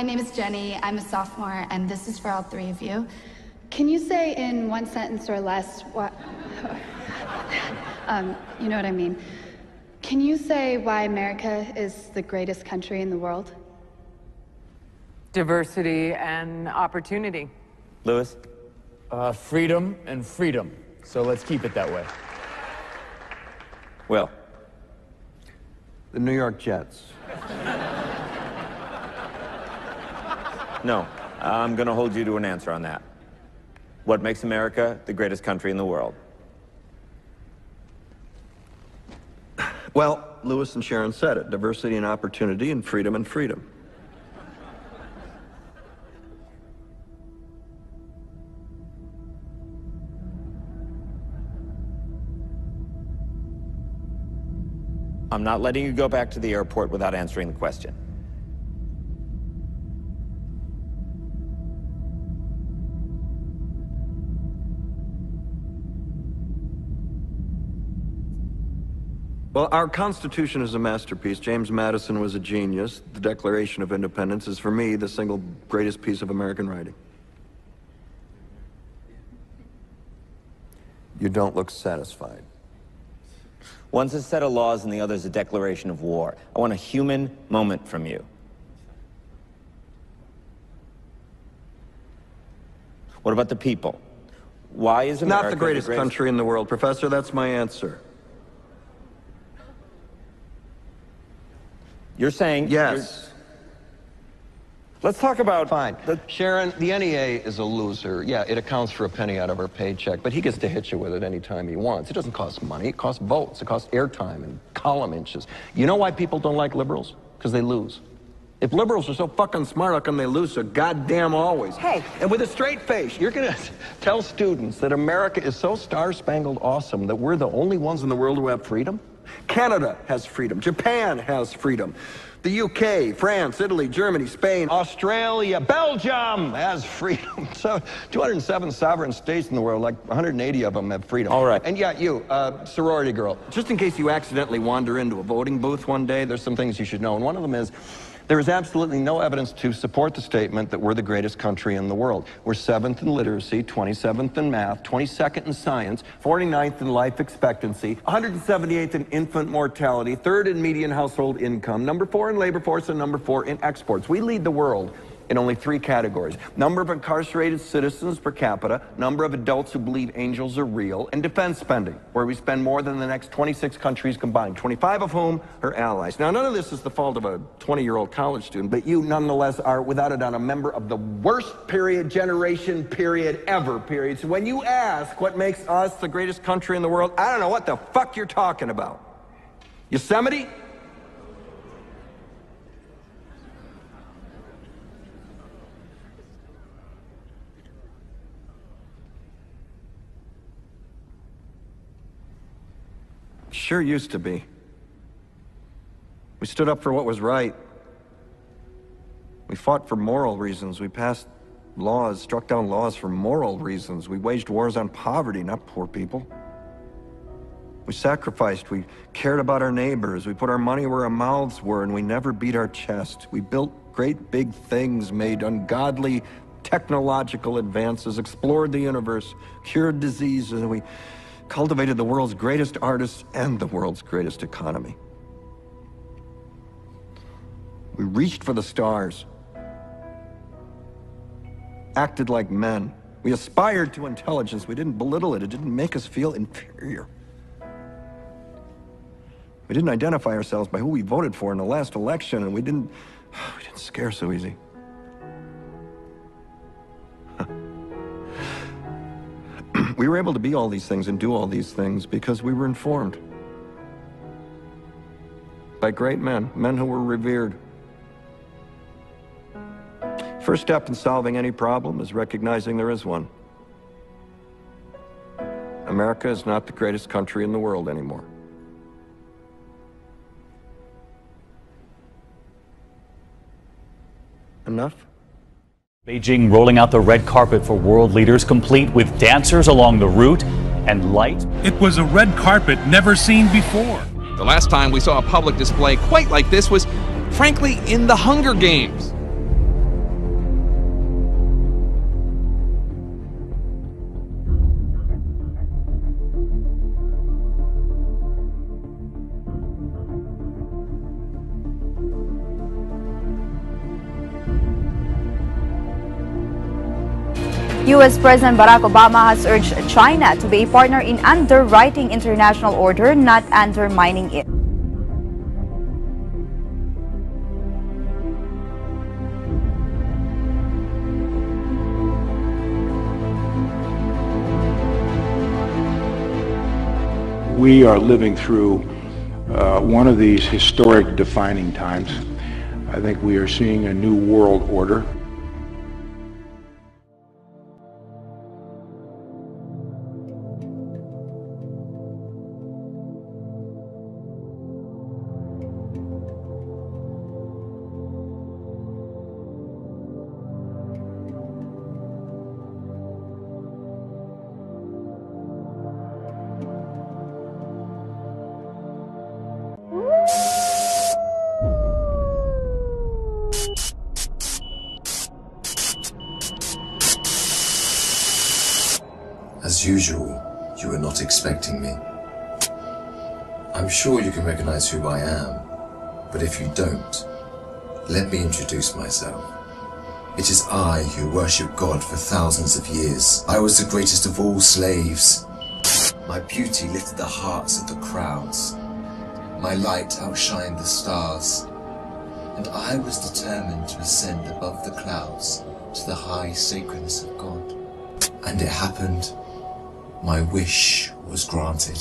my name is Jenny. I'm a sophomore, and this is for all three of you. Can you say in one sentence or less what... you know what I mean. Can you say why America is the greatest country in the world? Diversity and opportunity. Lewis? Freedom and freedom. So let's keep it that way. Will? The New York Jets. No, I'm going to hold you to an answer on that. What makes America the greatest country in the world? Well, Lewis and Sharon said it. Diversity and opportunity and freedom and freedom. I'm not letting you go back to the airport without answering the question. Well, our Constitution is a masterpiece. James Madison was a genius. The Declaration of Independence is, for me, the single greatest piece of American writing. You don't look satisfied. One's a set of laws and the other's a declaration of war. I want a human moment from you. What about the people? Why is America not the greatest country in the world, Professor. That's my answer. You're saying... Yes. Let's talk about... Fine. Sharon, the NEA is a loser. Yeah, it accounts for a penny out of our paycheck, but he gets to hit you with it anytime he wants. It doesn't cost money. It costs votes. It costs airtime and column inches. You know why people don't like liberals? Because they lose. If liberals are so fucking smart, how come they lose so goddamn always? Hey, and with a straight face, you're going to tell students that America is so star-spangled awesome that we're the only ones in the world who have freedom? Canada has freedom. Japan has freedom. The UK, France, Italy, Germany, Spain, Australia, Belgium has freedom. So 207 sovereign states in the world, like 180 of them have freedom. All right. And yeah, you, sorority girl, just in case you accidentally wander into a voting booth one day, there's some things you should know. And one of them is, there is absolutely no evidence to support the statement that we're the greatest country in the world. We're 7th in literacy, 27th in math, 22nd in science, 49th in life expectancy, 178th in infant mortality, 3rd in median household income, number 4 in labor force, and number 4 in exports. We lead the world in only 3 categories: number of incarcerated citizens per capita, number of adults who believe angels are real, and defense spending, where we spend more than the next 26 countries combined, 25 of whom are allies. Now, none of this is the fault of a 20-year-old college student, but you nonetheless are, without a doubt, a member of the worst generation ever. So when you ask what makes us the greatest country in the world, I don't know what the fuck you're talking about. Yosemite? Sure used to be. We stood up for what was right. We fought for moral reasons. We passed laws, struck down laws for moral reasons. We waged wars on poverty, not poor people. We sacrificed. We cared about our neighbors. We put our money where our mouths were, and we never beat our chest. We built great big things, made ungodly technological advances, explored the universe, cured diseases, and we cultivated the world's greatest artists and the world's greatest economy. We reached for the stars, acted like men. We aspired to intelligence. We didn't belittle it. It didn't make us feel inferior. We didn't identify ourselves by who we voted for in the last election, and we didn't scare so easy. We were able to be all these things and do all these things because we were informed by great men, men who were revered. First step in solving any problem is recognizing there is one. America is not the greatest country in the world anymore. Enough? Beijing rolling out the red carpet for world leaders, complete with dancers along the route and light. It was a red carpet never seen before. The last time we saw a public display quite like this was, frankly, in the Hunger Games. U.S. President Barack Obama has urged China to be a partner in underwriting international order, not undermining it. We are living through one of these historic defining times. I think we are seeing a new world order. As usual, you were not expecting me. I'm sure you can recognize who I am, but if you don't, let me introduce myself. It is I who worship God for thousands of years. I was the greatest of all slaves. My beauty lifted the hearts of the crowds. My light outshined the stars. And I was determined to ascend above the clouds to the high sacredness of God. And it happened. My wish was granted.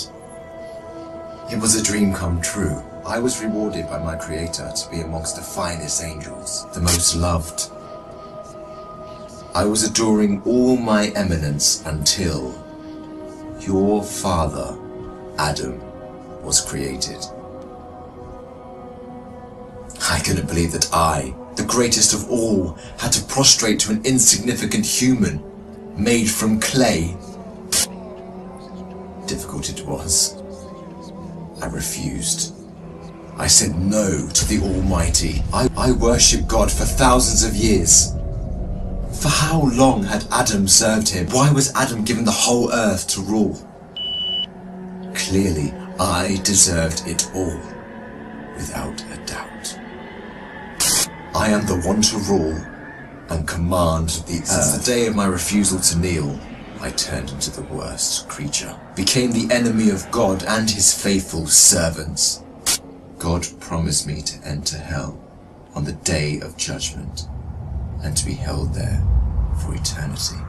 It was a dream come true. I was rewarded by my Creator to be amongst the finest angels, the most loved. I was adoring all my eminence until your father, Adam, was created. I couldn't believe that I, the greatest of all, had to prostrate to an insignificant human made from clay. Difficult it was. I refused. I said no to the Almighty. I worshipped God for thousands of years. For how long had Adam served him? Why was Adam given the whole earth to rule? Clearly, I deserved it all, without a doubt. I am the one to rule and command the earth. Since the day of my refusal to kneel, I turned into the worst creature, became the enemy of God and his faithful servants. God promised me to enter hell on the day of judgment and to be held there for eternity.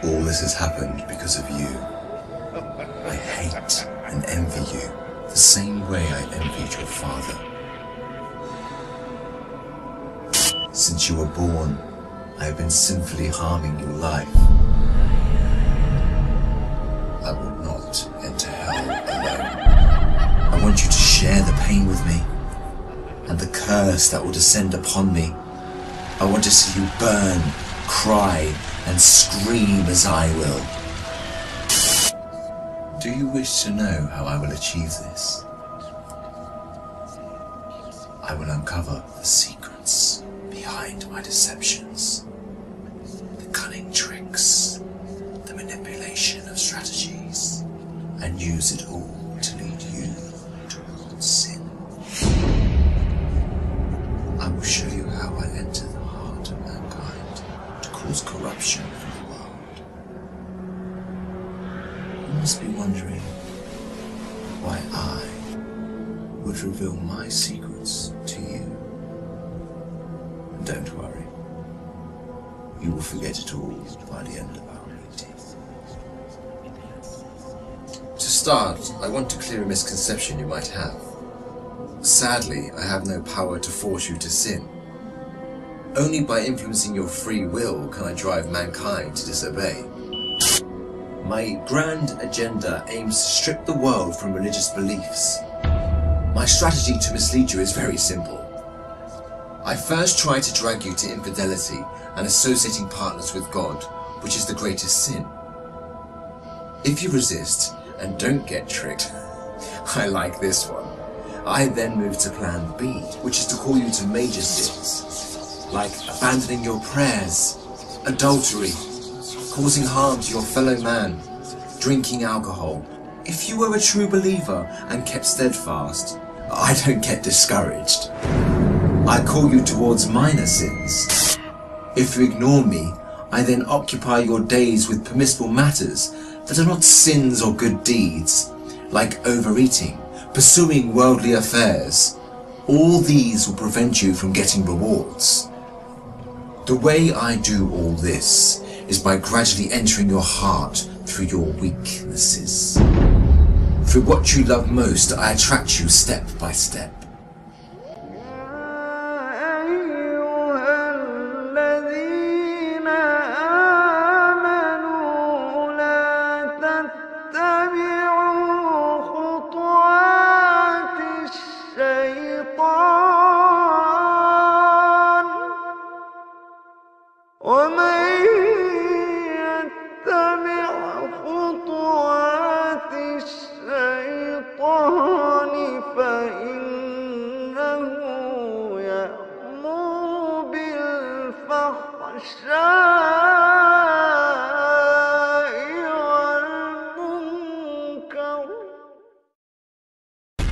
All this has happened because of you. I hate and envy you the same way I envied your father. Since you were born, I have been sinfully harming your life. I will not enter hell alone. I want you to share the pain with me and the curse that will descend upon me. I want to see you burn, cry, and scream as I will. Do you wish to know how I will achieve this? I will uncover the secrets behind my deceptions, the cunning tricks, the manipulation of strategies, and use it all to lead you towards sin. I will show you how I enter the heart of mankind to cause corruption in the world. You must be wondering why I would reveal my secrets to you. Don't worry. You will forget it all by the end of our meeting. To start, I want to clear a misconception you might have. Sadly, I have no power to force you to sin. Only by influencing your free will can I drive mankind to disobey. My grand agenda aims to strip the world from religious beliefs. My strategy to mislead you is very simple. I first try to drag you to infidelity and associating partners with God, which is the greatest sin. If you resist and don't get tricked, I like this one. I then move to plan B, which is to call you to major sins, like abandoning your prayers, adultery, causing harm to your fellow man, drinking alcohol. If you were a true believer and kept steadfast, I don't get discouraged. I call you towards minor sins. If you ignore me, I then occupy your days with permissible matters that are not sins or good deeds, like overeating, pursuing worldly affairs. All these will prevent you from getting rewards. The way I do all this is by gradually entering your heart through your weaknesses. Through what you love most, I attract you step by step.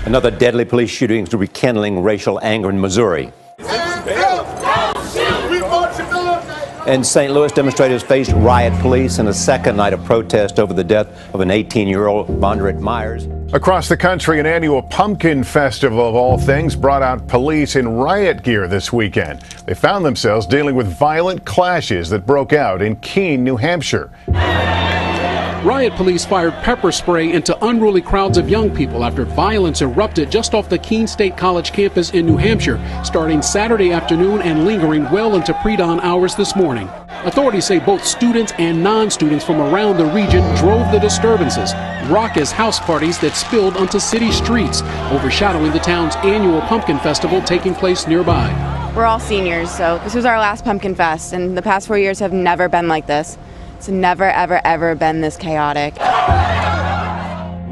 Another deadly police shooting is rekindling racial anger in Missouri. In St. Louis, demonstrators faced riot police in a second night of protest over the death of an 18-year-old Mondret Myers. Across the country, an annual pumpkin festival of all things brought out police in riot gear this weekend. They found themselves dealing with violent clashes that broke out in Keene, New Hampshire. Riot police fired pepper spray into unruly crowds of young people after violence erupted just off the Keene State College campus in New Hampshire, starting Saturday afternoon and lingering well into pre-dawn hours this morning. Authorities say both students and non-students from around the region drove the disturbances, raucous house parties that spilled onto city streets, overshadowing the town's annual pumpkin festival taking place nearby. We're all seniors, so this was our last pumpkin fest, and the past 4 years have never been like this. It's never, ever, ever been this chaotic.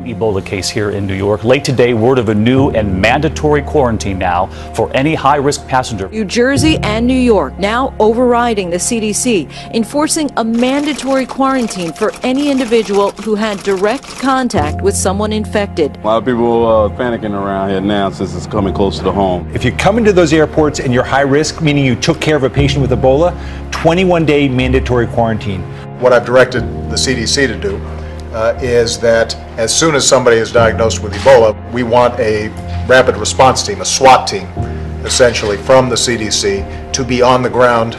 Ebola case here in New York. Late today, word of a new and mandatory quarantine now for any high-risk passenger. New Jersey and New York now overriding the CDC, enforcing a mandatory quarantine for any individual who had direct contact with someone infected. A lot of people panicking around here now since it's coming closer to home. If you come into those airports and you're high risk, meaning you took care of a patient with Ebola, 21-day mandatory quarantine. What I've directed the CDC to do is that as soon as somebody is diagnosed with Ebola, we want a rapid response team, a SWAT team, essentially from the CDC, to be on the ground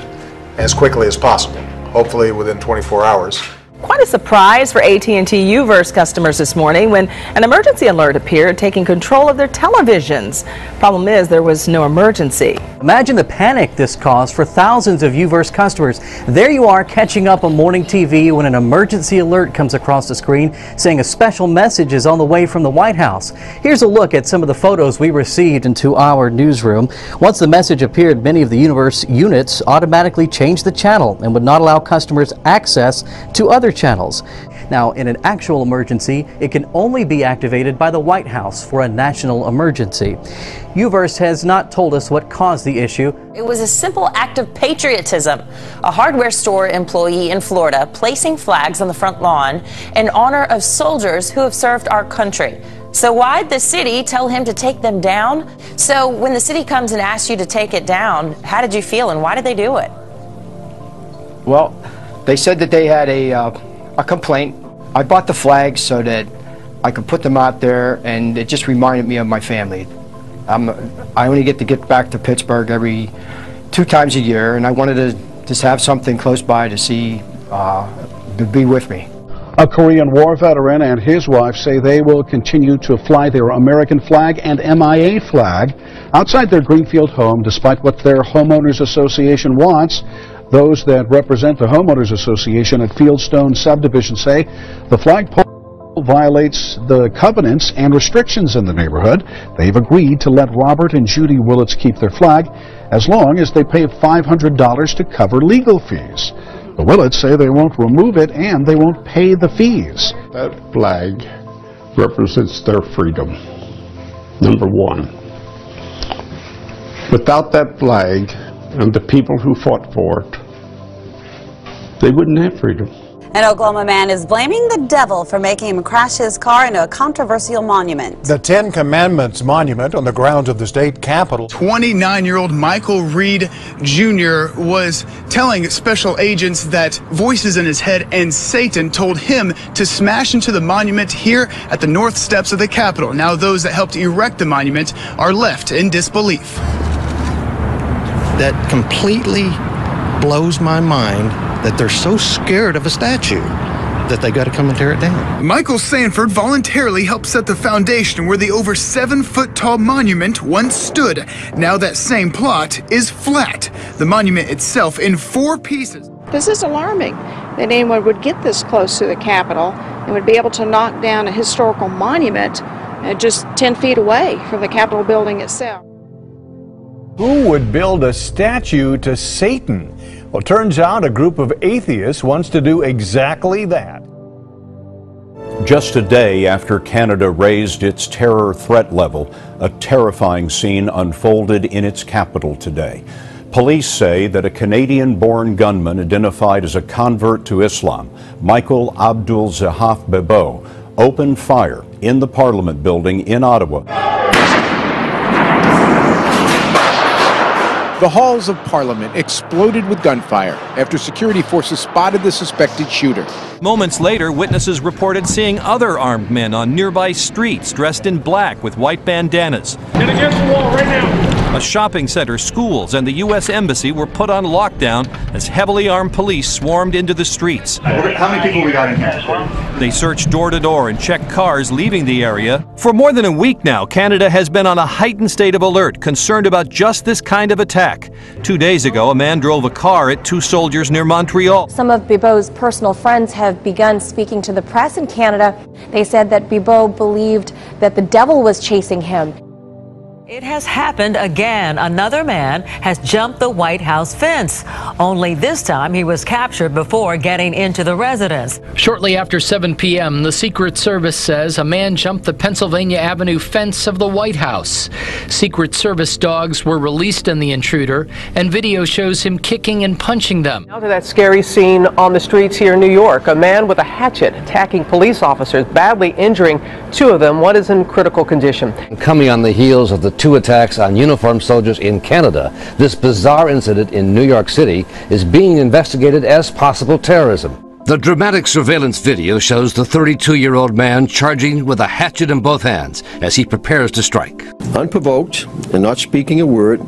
as quickly as possible, hopefully within 24 hours. Quite a surprise for AT&T U-verse customers this morning when an emergency alert appeared taking control of their televisions. Problem is, there was no emergency. Imagine the panic this caused for thousands of U-verse customers. There you are catching up on morning TV when an emergency alert comes across the screen saying a special message is on the way from the White House. Here's a look at some of the photos we received into our newsroom. Once the message appeared, many of the U-verse units automatically changed the channel and would not allow customers access to other channels. Now, in an actual emergency, it can only be activated by the White House for a national emergency. U-verse has not told us what caused the issue. It was a simple act of patriotism. A hardware store employee in Florida placing flags on the front lawn in honor of soldiers who have served our country. So why'd the city tell him to take them down? So when the city comes and asks you to take it down, how did you feel and why did they do it? Well, they said that they had a complaint. I bought the flags so that I could put them out there, and it just reminded me of my family. I only get back to Pittsburgh every 2 times a year, and I wanted to just have something close by to see, to be with me. A Korean War veteran and his wife say they will continue to fly their American flag and MIA flag outside their Greenfield home despite what their homeowners association wants. Those that represent the homeowners association at Fieldstone subdivision say the flagpole violates the covenants and restrictions in the neighborhood. They've agreed to let Robert and Judy Willits keep their flag as long as they pay $500 to cover legal fees. The Willits say they won't remove it and they won't pay the fees. That flag represents their freedom, number one. Without that flag and the people who fought for it, they wouldn't have freedom. An Oklahoma man is blaming the devil for making him crash his car into a controversial monument. The Ten Commandments monument on the grounds of the state capitol. 29-year-old Michael Reed Jr. was telling special agents that voices in his head and Satan told him to smash into the monument here at the north steps of the Capitol. Now those that helped erect the monument are left in disbelief. That completely blows my mind that they're so scared of a statue that they got to come and tear it down. Michael Sanford voluntarily helped set the foundation where the over 7-foot-tall monument once stood. Now that same plot is flat. The monument itself in 4 pieces. This is alarming that anyone would get this close to the Capitol and would be able to knock down a historical monument just 10 feet away from the Capitol building itself. Who would build a statue to Satan? Well, it turns out a group of atheists wants to do exactly that. Just a day after Canada raised its terror threat level, a terrifying scene unfolded in its capital today. Police say that a Canadian-born gunman identified as a convert to Islam, Michael Abdul-Zahaf Bebo, opened fire in the Parliament building in Ottawa. The halls of Parliament exploded with gunfire after security forces spotted the suspected shooter. Moments later, witnesses reported seeing other armed men on nearby streets dressed in black with white bandanas. Get against the wall right now. A shopping center, schools, and the U.S. Embassy were put on lockdown as heavily armed police swarmed into the streets. How many people we got in here? They searched door to door and checked cars leaving the area. For more than a week now, Canada has been on a heightened state of alert, concerned about just this kind of attack. 2 days ago, a man drove a car at 2 soldiers near Montreal. Some of Bebo's personal friends have begun speaking to the press in Canada. They said that Bebo believed that the devil was chasing him. It has happened again. Another man has jumped the White House fence. Only this time he was captured before getting into the residence. Shortly after 7 p.m., the Secret Service says a man jumped the Pennsylvania Avenue fence of the White House. Secret Service dogs were released on the intruder, and video shows him kicking and punching them. Now to that scary scene on the streets here in New York. A man with a hatchet attacking police officers, badly injuring 2 of them. One is in critical condition. Coming on the heels of the 2 attacks on uniformed soldiers in Canada, this bizarre incident in New York City is being investigated as possible terrorism. The dramatic surveillance video shows the 32-year-old man charging with a hatchet in both hands as he prepares to strike. Unprovoked and not speaking a word,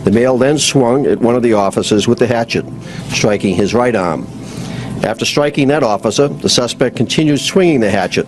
the male then swung at one of the officers with the hatchet, striking his right arm. After striking that officer, the suspect continued swinging the hatchet,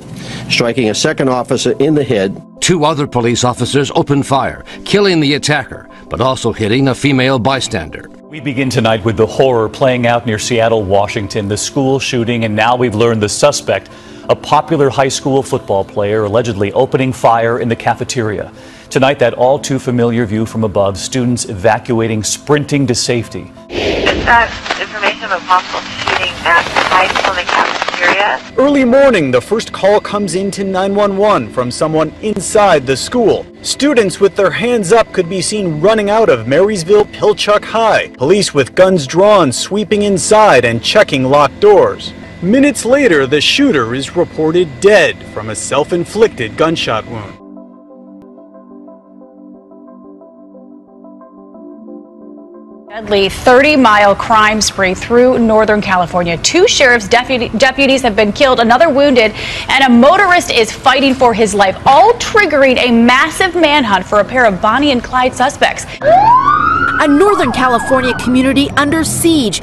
striking a second officer in the head. 2 other police officers opened fire, killing the attacker, but also hitting a female bystander. We begin tonight with the horror playing out near Seattle, Washington, the school shooting, and now we've learned the suspect, a popular high school football player, allegedly opening fire in the cafeteria. Tonight, that all too familiar view from above, students evacuating, sprinting to safety. Is that information of a possible shooting at the high school in the cafeteria? Early morning, the first call comes into 911 from someone inside the school. Students with their hands up could be seen running out of Marysville Pilchuck High. Police with guns drawn sweeping inside and checking locked doors. Minutes later, the shooter is reported dead from a self-inflicted gunshot wound. Deadly 30-mile crime spree through Northern California. 2 sheriff's deputies have been killed, another wounded, and a motorist is fighting for his life, all triggering a massive manhunt for a pair of Bonnie and Clyde suspects. A Northern California community under siege.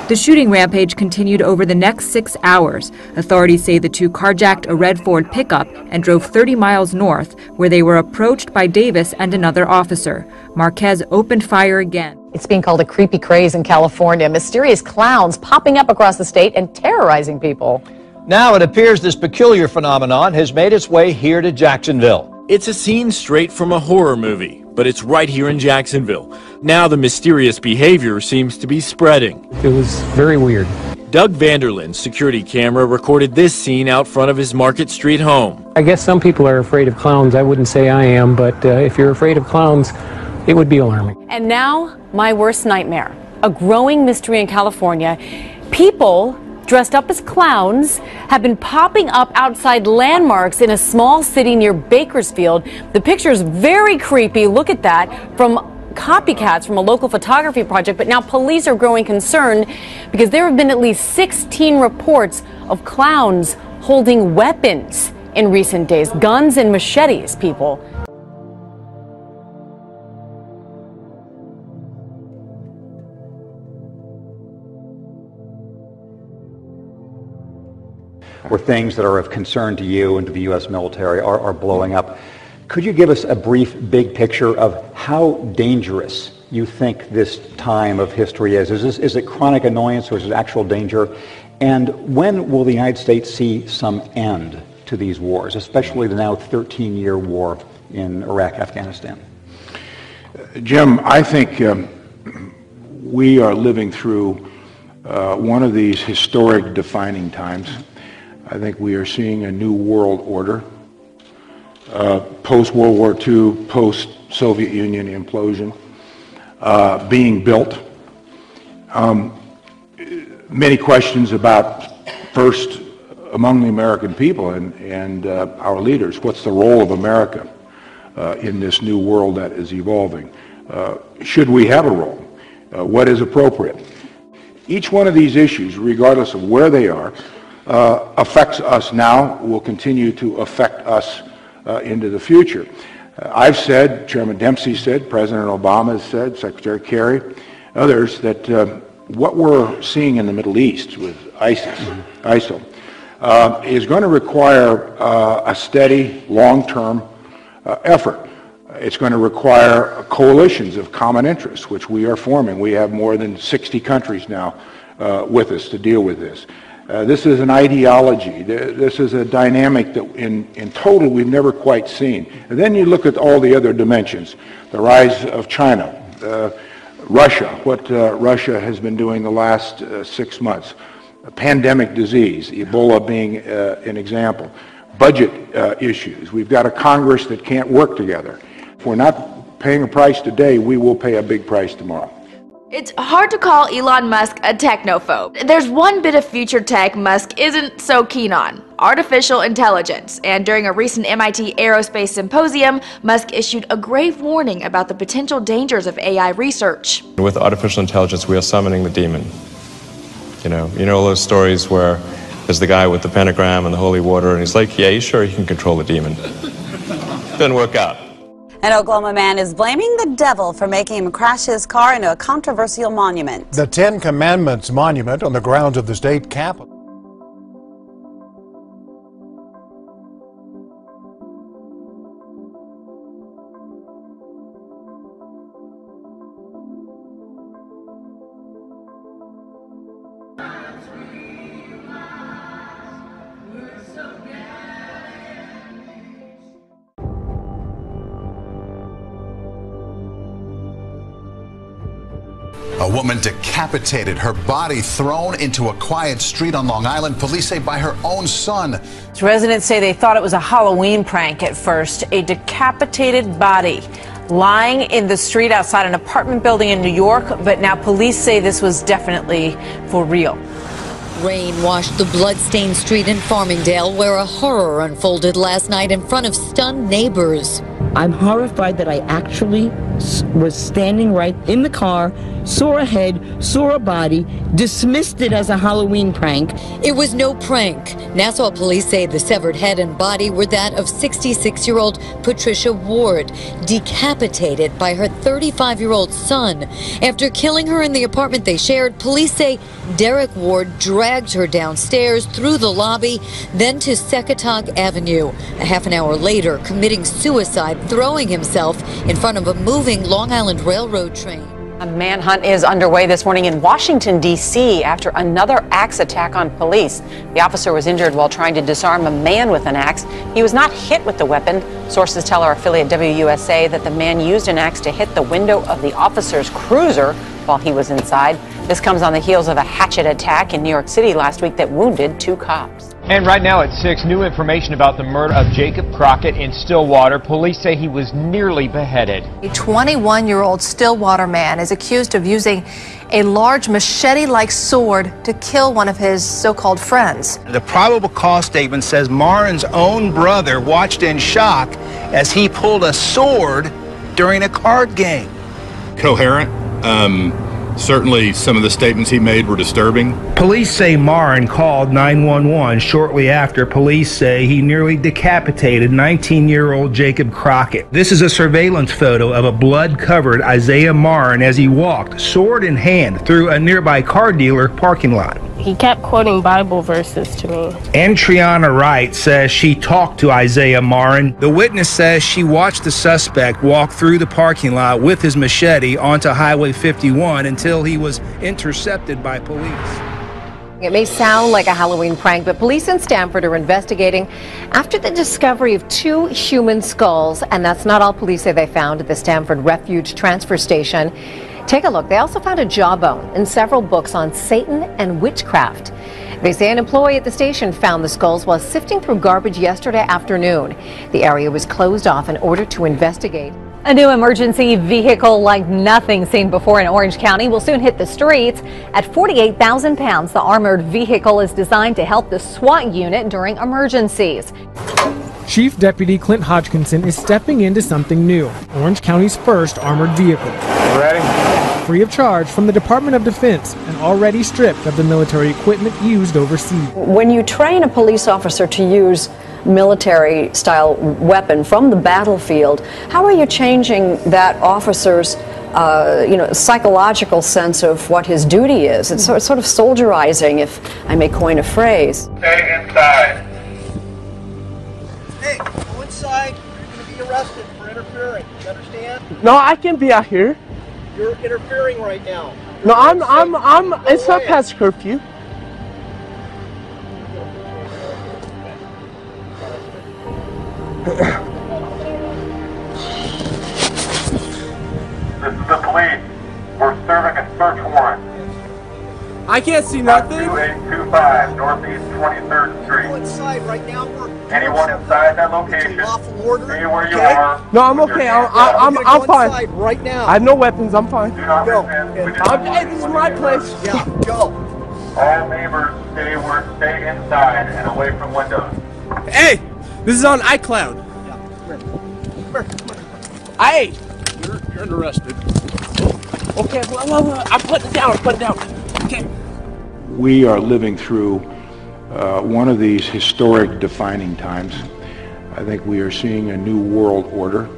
The shooting rampage continued over the next 6 hours. Authorities say the 2 carjacked a red Ford pickup and drove 30 miles north, where they were approached by Davis and another officer. Marquez opened fire again. It's being called a creepy craze in California. Mysterious clowns popping up across the state and terrorizing people. Now it appears this peculiar phenomenon has made its way here to Jacksonville. It's a scene straight from a horror movie, but it's right here in Jacksonville. Now the mysterious behavior seems to be spreading. It was very weird. Doug Vanderlin's security camera recorded this scene out front of his Market Street home. I guess some people are afraid of clowns. I wouldn't say I am, but if you're afraid of clowns, it would be alarming. And now, my worst nightmare. A growing mystery in California. People dressed up as clowns have been popping up outside landmarks in a small city near Bakersfield. The picture's very creepy. Look at that, from copycats from a local photography project. But now police are growing concerned because there have been at least 16 reports of clowns holding weapons in recent days, guns and machetes, people. Where things that are of concern to you and to the U.S. military are blowing up. Could you give us a brief big picture of how dangerous you think this time of history is? Is it chronic annoyance or is it actual danger? And when will the United States see some end to these wars, especially the now 13-year war in Iraq, Afghanistan? Jim, I think we are living through one of these historic defining times. I think we are seeing a new world order, post-World War II, post-Soviet Union implosion, being built. Many questions about, first, among the American people and our leaders, what's the role of America in this new world that is evolving? Should we have a role? What is appropriate? Each one of these issues, regardless of where they are, affects us now, will continue to affect us into the future. I've said, Chairman Dempsey said, President Obama has said, Secretary Kerry, others, that what we're seeing in the Middle East with ISIL is going to require a steady, long-term effort. It's going to require coalitions of common interests, which we are forming. We have more than 60 countries now with us to deal with this. This is an ideology. This is a dynamic that in total we've never quite seen. And then you look at all the other dimensions, the rise of China, Russia, what Russia has been doing the last 6 months, a pandemic disease, Ebola being an example, budget issues. We've got a Congress that can't work together. If we're not paying a price today, we will pay a big price tomorrow. It's hard to call Elon Musk a technophobe. There's one bit of future tech Musk isn't so keen on: artificial intelligence. And during a recent MIT Aerospace Symposium, Musk issued a grave warning about the potential dangers of AI research. With artificial intelligence, we are summoning the demon. You know all those stories where there's the guy with the pentagram and the holy water, and he's like, yeah, he's sure he can control the demon. Doesn't work out. An Oklahoma man is blaming the devil for making him crash his car into a controversial monument. The Ten Commandments monument on the grounds of the state capitol. A woman decapitated, her body thrown into a quiet street on Long Island, police say by her own son. Residents say they thought it was a Halloween prank at first. A decapitated body lying in the street outside an apartment building in New York, but now police say this was definitely for real. Rain washed the blood-stained street in Farmingdale, where a horror unfolded last night in front of stunned neighbors. I'm horrified that I actually was standing right in the car, saw a head, saw a body, dismissed it as a Halloween prank. It was no prank. Nassau police say the severed head and body were that of 66-year-old Patricia Ward, decapitated by her 35-year-old son. After killing her in the apartment they shared, police say Derek Ward dragged her downstairs through the lobby, then to Secatog Avenue. A half an hour later, committing suicide, throwing himself in front of a moving Long Island Railroad train. A manhunt is underway this morning in Washington, D.C. after another axe attack on police. The officer was injured while trying to disarm a man with an axe. He was not hit with the weapon. Sources tell our affiliate WUSA that the man used an axe to hit the window of the officer's cruiser while he was inside. This comes on the heels of a hatchet attack in New York City last week that wounded 2 cops. And right now at 6, new information about the murder of Jacob Crockett in Stillwater. Police say he was nearly beheaded. A 21-year-old Stillwater man is accused of using a large machete-like sword to kill one of his so-called friends. The probable cause statement says Marin's own brother watched in shock as he pulled a sword during a card game. Coherent. Certainly some of the statements he made were disturbing. Police say Marin called 911 shortly after police say he nearly decapitated 19-year-old Jacob Crockett. This is a surveillance photo of a blood-covered Isaiah Marin as he walked, sword in hand, through a nearby car dealer parking lot. He kept quoting Bible verses to me. And Triana Wright says she talked to Isaiah Marin. The witness says she watched the suspect walk through the parking lot with his machete onto Highway 51 until he was intercepted by police. It may sound like a Halloween prank, but police in Stamford are investigating after the discovery of 2 human skulls. And that's not all police say they found at the Stamford Refuge Transfer Station. Take a look. They also found a jawbone and several books on Satan and witchcraft. They say an employee at the station found the skulls while sifting through garbage yesterday afternoon. The area was closed off in order to investigate. A new emergency vehicle like nothing seen before in Orange County will soon hit the streets. At 48,000 pounds, the armored vehicle is designed to help the SWAT unit during emergencies. Chief Deputy Clint Hodgkinson is stepping into something new, Orange County's first armored vehicle. Ready? Free of charge from the Department of Defense and already stripped of the military equipment used overseas. When you train a police officer to use military-style weapon from the battlefield, how are you changing that officer's psychological sense of what his duty is? It's sort of soldierizing, if I may coin a phrase. Stay inside. Hey, go inside. You're going to be arrested for interfering. You understand? No, I can be out here. You're interfering right now. No, it's not past curfew. This is the police. We're serving a search warrant. I can't see nothing. 2825 Northeast 23rd Street. Go inside right now. Anyone inside that location, stay where you are. No, I'm okay. I'm fine. Inside right now. I have no weapons. I'm fine. Do not go. Hey, this is my place. Yeah, go. All neighbors stay inside and away from windows. Hey, this is on iCloud. Hey, You're arrested. Okay, I'm putting it down. Okay. We are living through one of these historic defining times. I think we are seeing a new world order.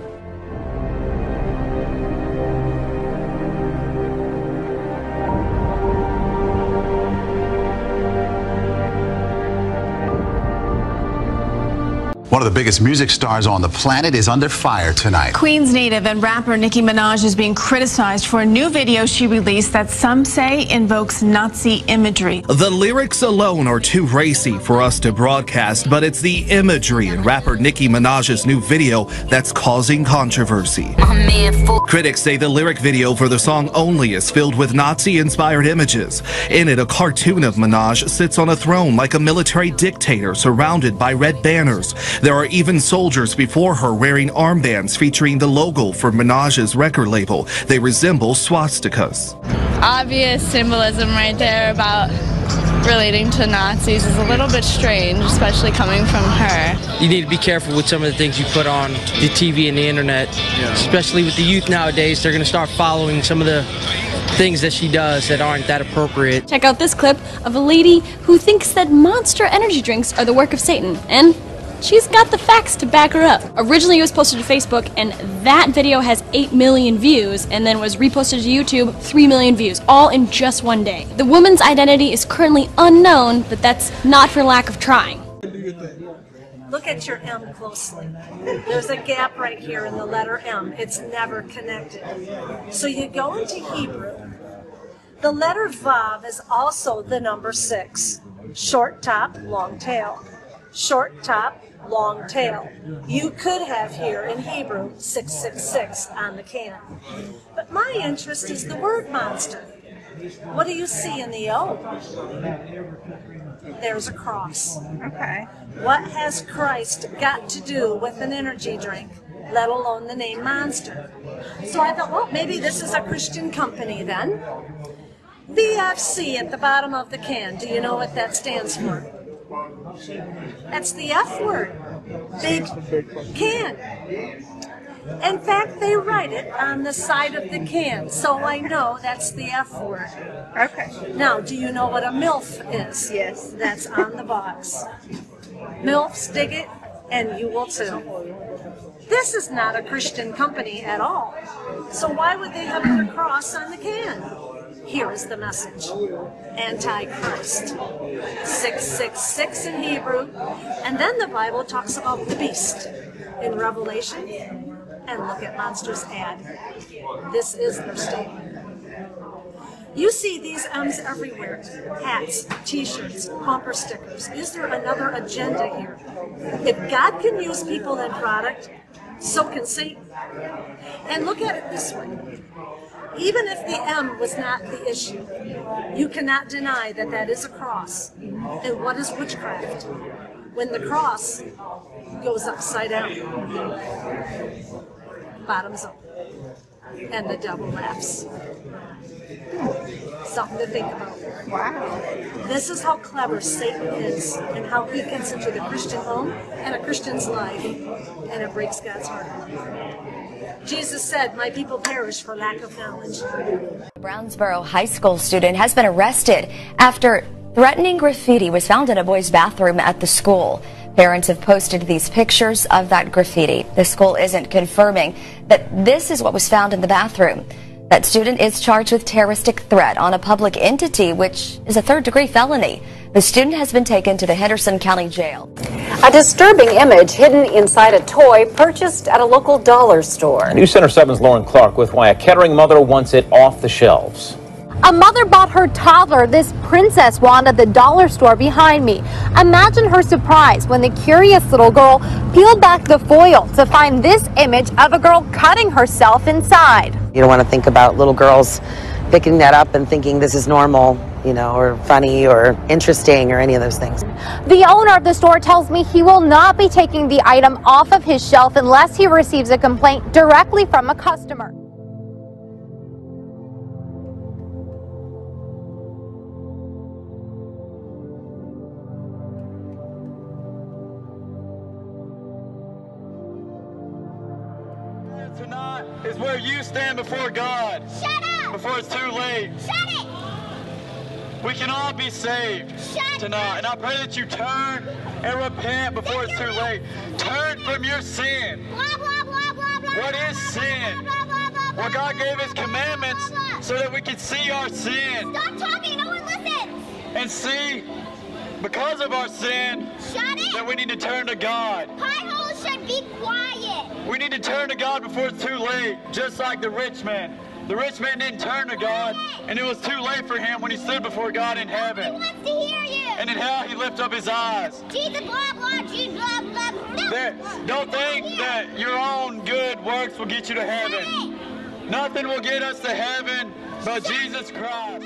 One of the biggest music stars on the planet is under fire tonight. Queens native and rapper Nicki Minaj is being criticized for a new video she released that some say invokes Nazi imagery. The lyrics alone are too racy for us to broadcast, but it's the imagery in rapper Nicki Minaj's new video that's causing controversy. Critics say the lyric video for the song Only is filled with Nazi-inspired images. In it, a cartoon of Minaj sits on a throne like a military dictator surrounded by red banners. There are even soldiers before her wearing armbands featuring the logo for Minaj's record label. They resemble swastikas. Obvious symbolism right there about relating to Nazis is a little bit strange, especially coming from her. You need to be careful with some of the things you put on the TV and the internet, especially with the youth nowadays. They're going to start following some of the things that she does that aren't that appropriate. Check out this clip of a lady who thinks that Monster energy drinks are the work of Satan, and she's got the facts to back her up. Originally it was posted to Facebook, and that video has 8 million views, and then was reposted to YouTube, 3 million views, all in just one day. The woman's identity is currently unknown, but that's not for lack of trying. Look at your M closely. There's a gap right here in the letter M. It's never connected. So you go into Hebrew. The letter Vav is also the number 6. Short top, long tail. Short top, long tail. You could have here in Hebrew 666 on the can. But my interest is the word monster. What do you see in the O? There's a cross. Okay. What has Christ got to do with an energy drink, let alone the name Monster? So I thought, well, maybe this is a Christian company then. VFC at the bottom of the can. Do you know what that stands for? That's the F word. Big can. In fact, they write it on the side of the can, so I know that's the F word. Okay. Now, do you know what a MILF is? Yes. That's on the box. MILFs, dig it, and you will too. This is not a Christian company at all. So why would they have their cross on the can? Here is the message. Antichrist. 666 in Hebrew. And then the Bible talks about the beast in Revelation. And look at Monster's ad. This is their statement. You see these M's everywhere. Hats, t-shirts, bumper stickers. Is there another agenda here? If God can use people and product, so can Satan. And look at it this way. Even if the M was not the issue, you cannot deny that that is a cross. And what is witchcraft? When the cross goes upside down, bottoms up, and the devil laughs. Something to think about. Wow. This is how clever Satan is and how he gets into the Christian home and a Christian's life, and it breaks God's heart. Jesus said, "My people perish for lack of knowledge." A Brownsboro high school student has been arrested after threatening graffiti was found in a boy's bathroom at the school. Parents have posted these pictures of that graffiti. The school isn't confirming that this is what was found in the bathroom. That student is charged with terroristic threat on a public entity, which is a third-degree felony. The student has been taken to the Henderson County Jail. A disturbing image hidden inside a toy purchased at a local dollar store. News Center 7's Lauren Clark with why a Kettering mother wants it off the shelves. A mother bought her toddler this princess wand at the dollar store behind me. Imagine her surprise when the curious little girl peeled back the foil to find this image of a girl cutting herself inside. You don't want to think about little girls picking that up and thinking this is normal, you know, or funny or interesting or any of those things. The owner of the store tells me he will not be taking the item off of his shelf unless he receives a complaint directly from a customer. Tonight is where you stand before God. Shut up! Before it's too late. Shut it! We can all be saved tonight. And I pray that you turn and repent before it's too late. Turn from your sin. Blah, blah, blah, blah, blah. What is sin? Blah, blah, blah, blah, well, God gave His commandments so that we could see our sin. Stop talking, no one listens. And see, because of our sin, that we need to turn to God. Potholes should be quiet. We need to turn to God before it's too late, just like the rich man. The rich man didn't turn to God, and it was too late for him when he stood before God in heaven. He wants to hear you. And in hell, he lifted up his eyes. Jesus, blah, blah, Jesus, blah, blah. No. Don't think that your own good works will get you to heaven. Nothing will get us to heaven but Jesus Christ.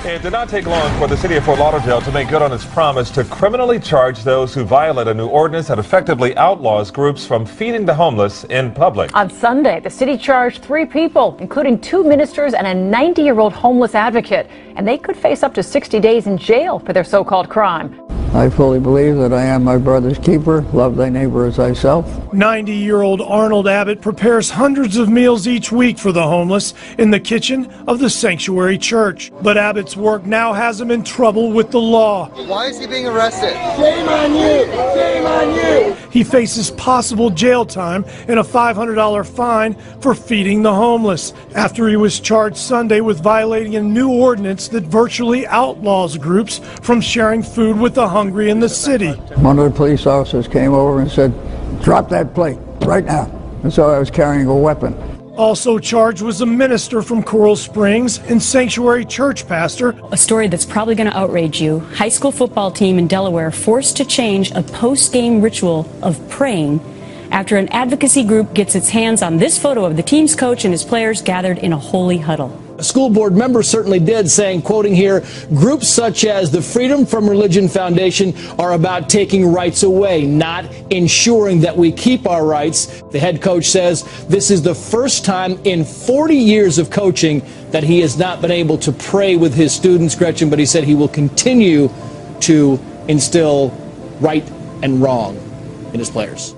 It did not take long for the city of Fort Lauderdale to make good on its promise to criminally charge those who violate a new ordinance that effectively outlaws groups from feeding the homeless in public. On Sunday, the city charged 3 people, including 2 ministers and a 90-year-old homeless advocate, and they could face up to 60 days in jail for their so-called crime. I fully believe that I am my brother's keeper. Love thy neighbor as thyself. 90-year-old Arnold Abbott prepares hundreds of meals each week for the homeless in the kitchen of the Sanctuary Church. But Abbott's work now has him in trouble with the law. Why is he being arrested? Shame on you! Shame on you! He faces possible jail time and a $500 fine for feeding the homeless after he was charged Sunday with violating a new ordinance that virtually outlaws groups from sharing food with the hungry in the city. One of the police officers came over and said, "Drop that plate right now." And so I was carrying a weapon. Also charged was a minister from Coral Springs and Sanctuary Church pastor. A story that's probably going to outrage you. High school football team in Delaware forced to change a post-game ritual of praying after an advocacy group gets its hands on this photo of the team's coach and his players gathered in a holy huddle. A school board member certainly did, saying, quoting here, groups such as the Freedom from Religion Foundation are about taking rights away, not ensuring that we keep our rights. The head coach says this is the first time in 40 years of coaching that he has not been able to pray with his students, Gretchen, but he said he will continue to instill right and wrong in his players.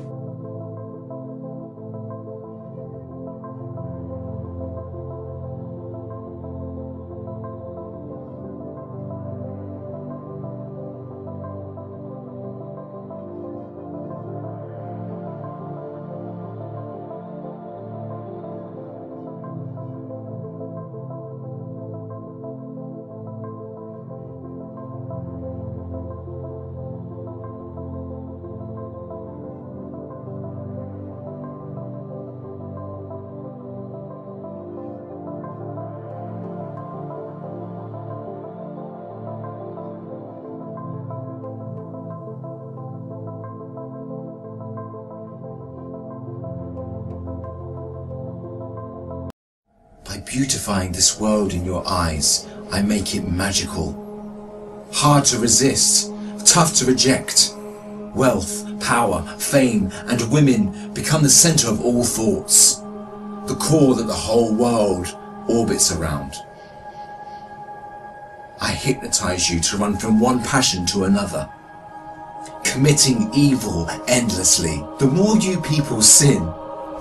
By beautifying this world in your eyes, I make it magical. Hard to resist, tough to reject. Wealth, power, fame, and women become the center of all thoughts, the core that the whole world orbits around. I hypnotize you to run from one passion to another, committing evil endlessly. The more you people sin,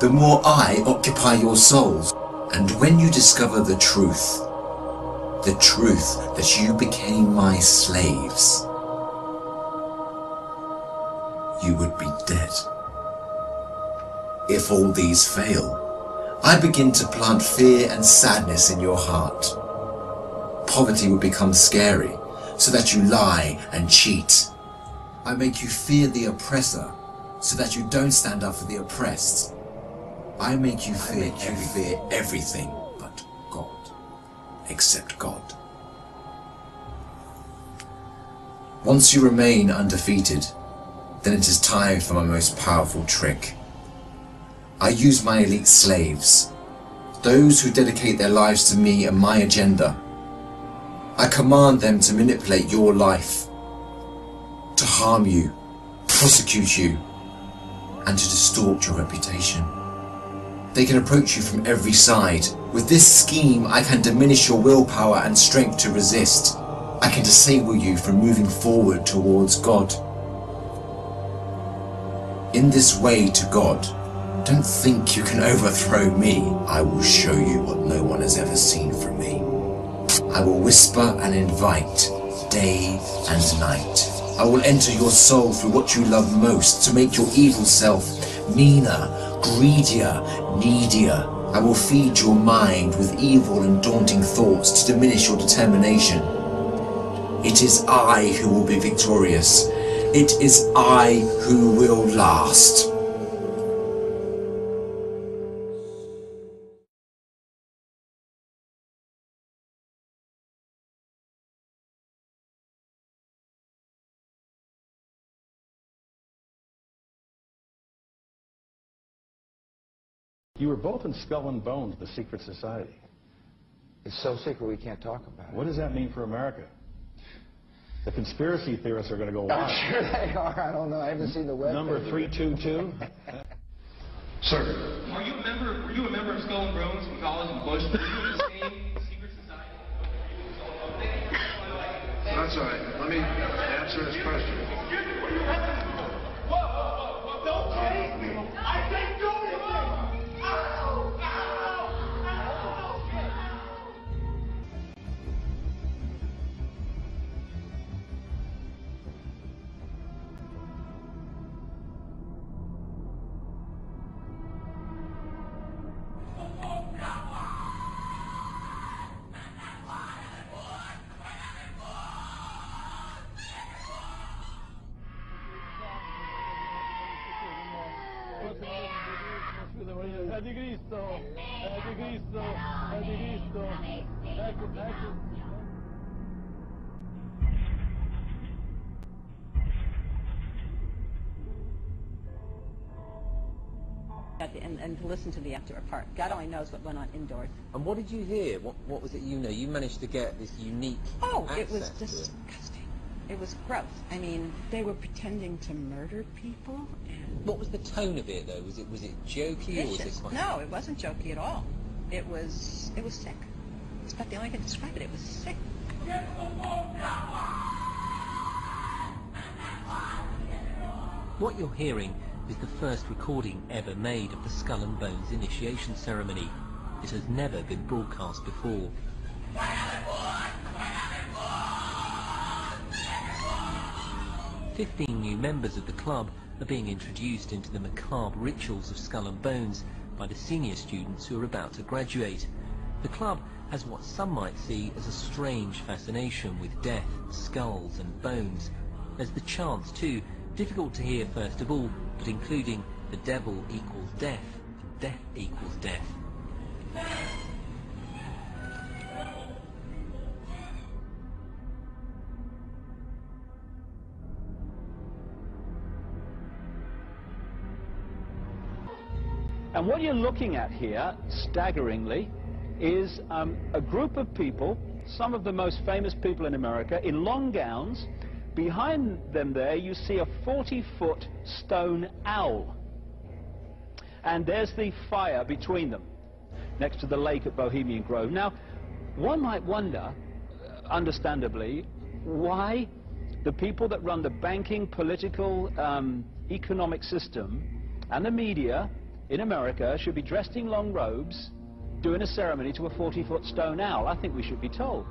the more I occupy your souls. And when you discover the truth that you became my slaves, you would be dead. If all these fail, I begin to plant fear and sadness in your heart. Poverty would become scary, so that you lie and cheat. I make you fear the oppressor, so that you don't stand up for the oppressed. I make you fear everything but God, except God. Once you remain undefeated, then it is time for my most powerful trick. I use my elite slaves, those who dedicate their lives to me and my agenda. I command them to manipulate your life, to harm you, prosecute you, and to distort your reputation. They can approach you from every side. With this scheme, I can diminish your willpower and strength to resist. I can disable you from moving forward towards God. In this way to God, don't think you can overthrow me. I will show you what no one has ever seen from me. I will whisper and invite, day and night. I will enter your soul through what you love most to make your evil self meaner, greedier, needier. I will feed your mind with evil and daunting thoughts to diminish your determination. It is I who will be victorious. It is I who will last. You were both in Skull and Bones, the secret society. It's so secret we can't talk about it. What does that mean for America? The conspiracy theorists are going to go wild. I'm sure they are. I don't know. I haven't seen the web. Number 322. Sir. Were you a member of Skull and Bones in college in Bush? Were you in the same secret society? That's all right. Let me answer his question. Whoa, don't chase me! I can't do anything! and to listen to the after part. God only knows what went on indoors. And what did you hear? What was it you know? You managed to get this unique It was disgusting. It was gross. I mean, they were pretending to murder people. And what was the tone of it, though? Was it jokey or was it quite... No, it wasn't jokey at all. It was sick. It's about the only way I can describe it. It was sick. What you're hearing is the first recording ever made of the Skull and Bones initiation ceremony. It has never been broadcast before. 15 new members of the club are being introduced into the macabre rituals of Skull and Bones by the senior students who are about to graduate. The club has what some might see as a strange fascination with death, skulls and bones. There's the chants too, difficult to hear first of all, but including the devil equals death, and death equals death. And what you're looking at here, staggeringly, is a group of people, some of the most famous people in America, in long gowns. Behind them there you see a 40-foot stone owl. And there's the fire between them, next to the lake at Bohemian Grove. Now, one might wonder, understandably, why the people that run the banking, political, economic system and the media in America should be dressed in long robes doing a ceremony to a 40-foot stone owl. I think we should be told.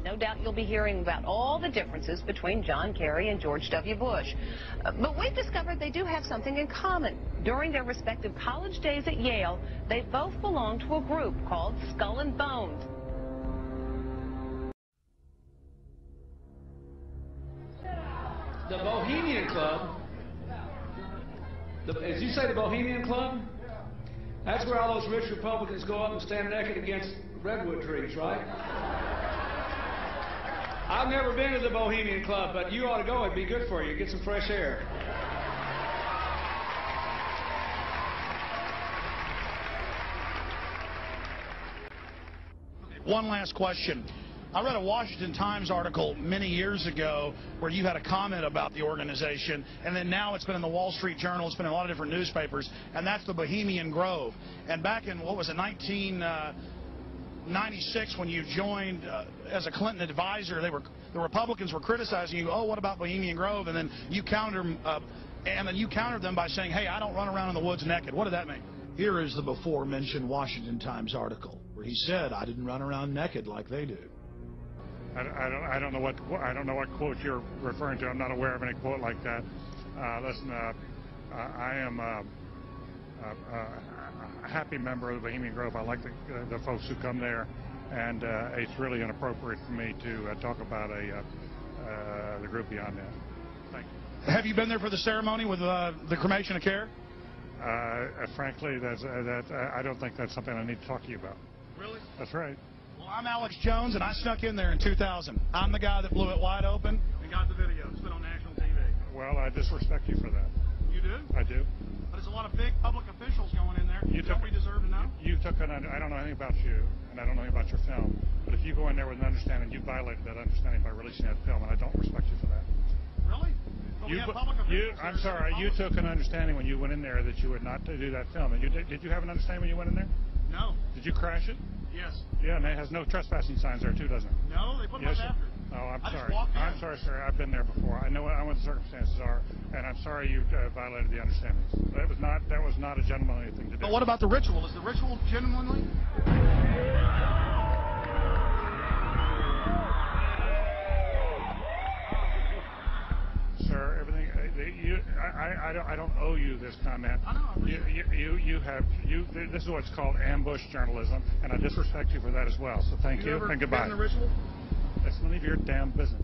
No doubt you'll be hearing about all the differences between John Kerry and George W. Bush. But we've discovered they do have something in common. During their respective college days at Yale, they both belonged to a group called Skull and Bones. The Bohemian Club, as you say, the Bohemian Club, that's where all those rich Republicans go up and stand naked against redwood trees, right? I've never been to the Bohemian Club, but you ought to go. It'd be good for you. Get some fresh air. One last question. I read a Washington Times article many years ago where you had a comment about the organization, and then now it's been in the Wall Street Journal, it's been in a lot of different newspapers, and that's the Bohemian Grove. And back in, what was it, 1996, when you joined as a Clinton advisor, the Republicans were criticizing you, oh, what about Bohemian Grove? And then you countered them by saying, hey, I don't run around in the woods naked. What did that mean? Here is the before-mentioned Washington Times article where he said, I didn't run around naked like they do. I don't know what quote you're referring to. I'm not aware of any quote like that. Listen, I am a happy member of the Bohemian Grove. I like the folks who come there, and it's really inappropriate for me to talk about the group beyond that. Thank you. Have you been there for the ceremony with the cremation of care? Frankly, I don't think that's something I need to talk to you about. Really? That's right. Well, I'm Alex Jones, and I snuck in there in 2000. I'm the guy that blew it wide open and got the video. It's been on national TV. Well, I disrespect you for that. You do? I do. But there's a lot of big public officials going in there. Don't we deserve to know? I don't know anything about you, and I don't know anything about your film. But if you go in there with an understanding, you violated that understanding by releasing that film, and I don't respect you for that. Really? But we have public officials. I'm sorry. You took an understanding when you went in there that you would not do that film. And did you have an understanding when you went in there? No. Did you crash it? Yes. Yeah, and it has no trespassing signs there too, doesn't it? No, they put them up after. Oh, I'm sorry. I'm sorry, sir. I've been there before. I know what the circumstances are, and I'm sorry you violated the understandings. That was not a gentlemanly thing to do. But what about the ritual? Is the ritual genuinely? Sir, everything. I don't owe you this comment. I know. This is what's called ambush journalism, and I disrespect you for that as well. So thank you and goodbye. Been in the ritual? That's none of your damn business.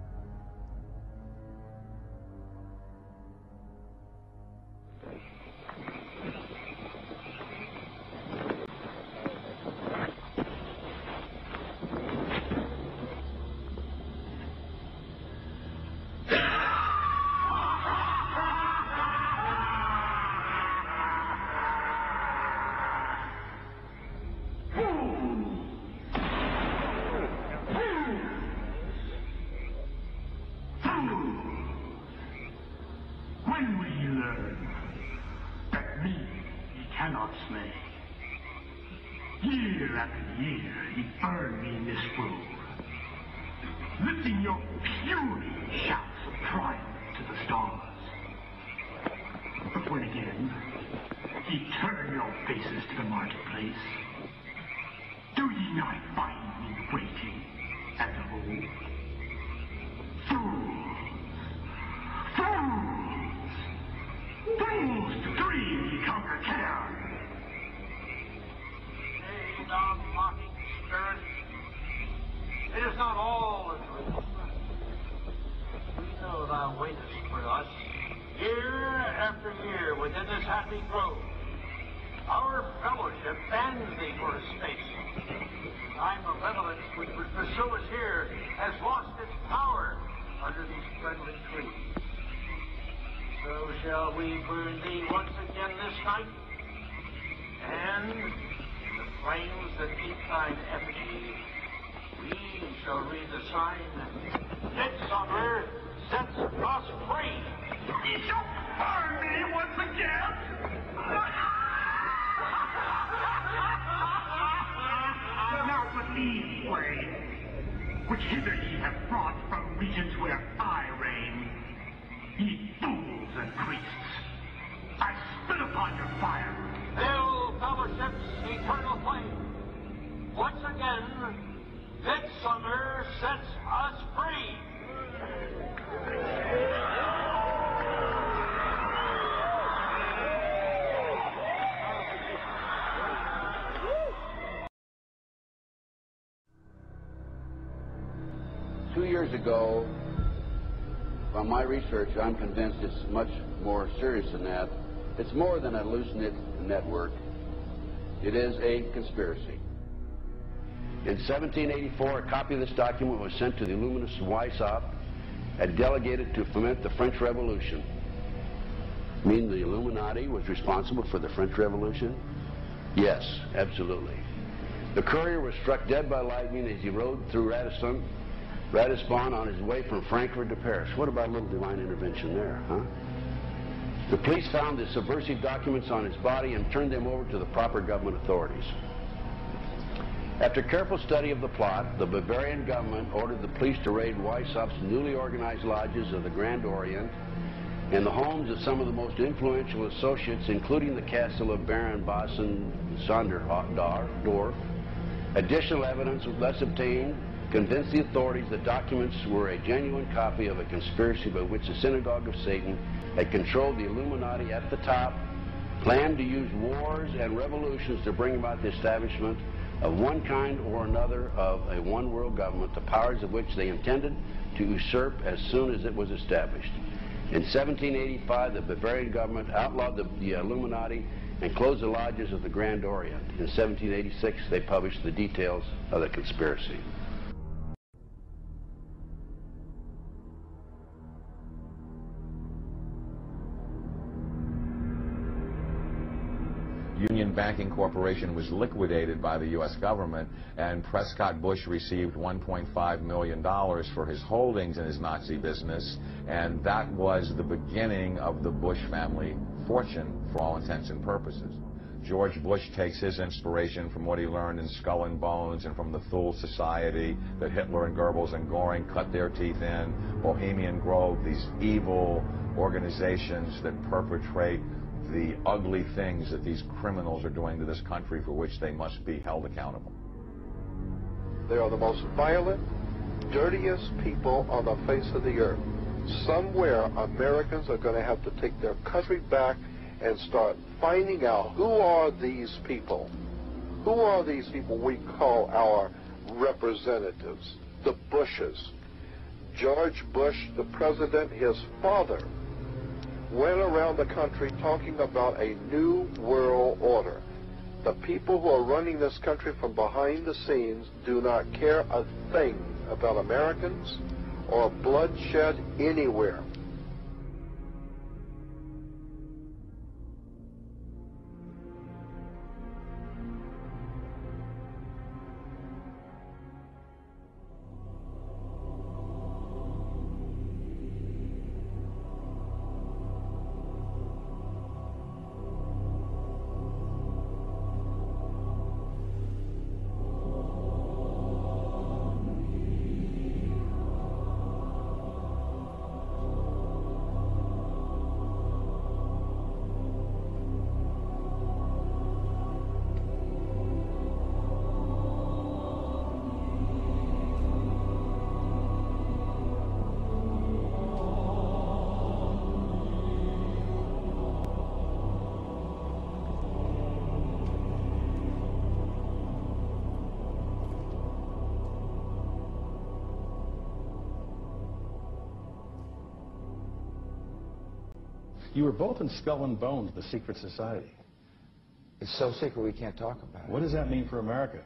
Year after year, you burn me in this room, lifting your puny shouts of triumph to the stars. But when again, ye turn your faces to the marketplace, do ye not find me waiting at the home? Fools to dream ye conquer care. Nay, thou mocking spirit, it is not all a dream. We know thou waitest for us, year after year within this happy grove. Our fellowship bends thee for a space. Thy malevolence which would pursue us here has lost its power under these friendly trees. So shall we burn thee once again this night, and in the flames that keep thine effigy, we shall read the sign, Midsummer sets us free. Ye shall burn me once again! Not with these flames, which hither ye have brought from regions where I reign. Ye fools and priests, I spit upon your fire. Hail, fellowship's eternal flame. Once again, Midsummer sets us free. 2 years ago, from my research, I'm convinced it's much more serious than that. It's more than a loose-knit network. It is a conspiracy. In 1784, a copy of this document was sent to the illuminist Weishaupt and delegated to foment the French Revolution. Mean the Illuminati was responsible for the French Revolution? Yes, absolutely. The courier was struck dead by lightning as he rode through Ratisbon on his way from Frankfurt to Paris. What about a little divine intervention there, huh? The police found the subversive documents on his body and turned them over to the proper government authorities. After careful study of the plot, the Bavarian government ordered the police to raid Weishaupt's newly organized lodges of the Grand Orient and the homes of some of the most influential associates, including the castle of Baron Bassen-Sonderdorf. Additional evidence thus obtained convinced the authorities that documents were a genuine copy of a conspiracy by which the Synagogue of Satan had controlled the Illuminati at the top, planned to use wars and revolutions to bring about the establishment of one kind or another of a one-world government, the powers of which they intended to usurp as soon as it was established. In 1785, the Bavarian government outlawed the Illuminati and closed the lodges of the Grand Orient. In 1786, they published the details of the conspiracy. Union Banking Corporation was liquidated by the U.S. government, and Prescott Bush received $1.5 million for his holdings in his Nazi business, and that was the beginning of the Bush family fortune for all intents and purposes. George Bush takes his inspiration from what he learned in Skull and Bones and from the Thule Society that Hitler and Goebbels and Goring cut their teeth in, Bohemian Grove, these evil organizations that perpetrate the ugly things that these criminals are doing to this country, for which they must be held accountable. They are the most violent, dirtiest people on the face of the earth. Somewhere Americans are going to have to take their country back and start finding out who are these people. Who are these people we call our representatives, the Bushes. George Bush, the president, his father, went around the country talking about a new world order. The people who are running this country from behind the scenes do not care a thing about Americans or bloodshed anywhere. You were both in Skull and Bones, the secret society. It's so secret we can't talk about it. What does that mean for America?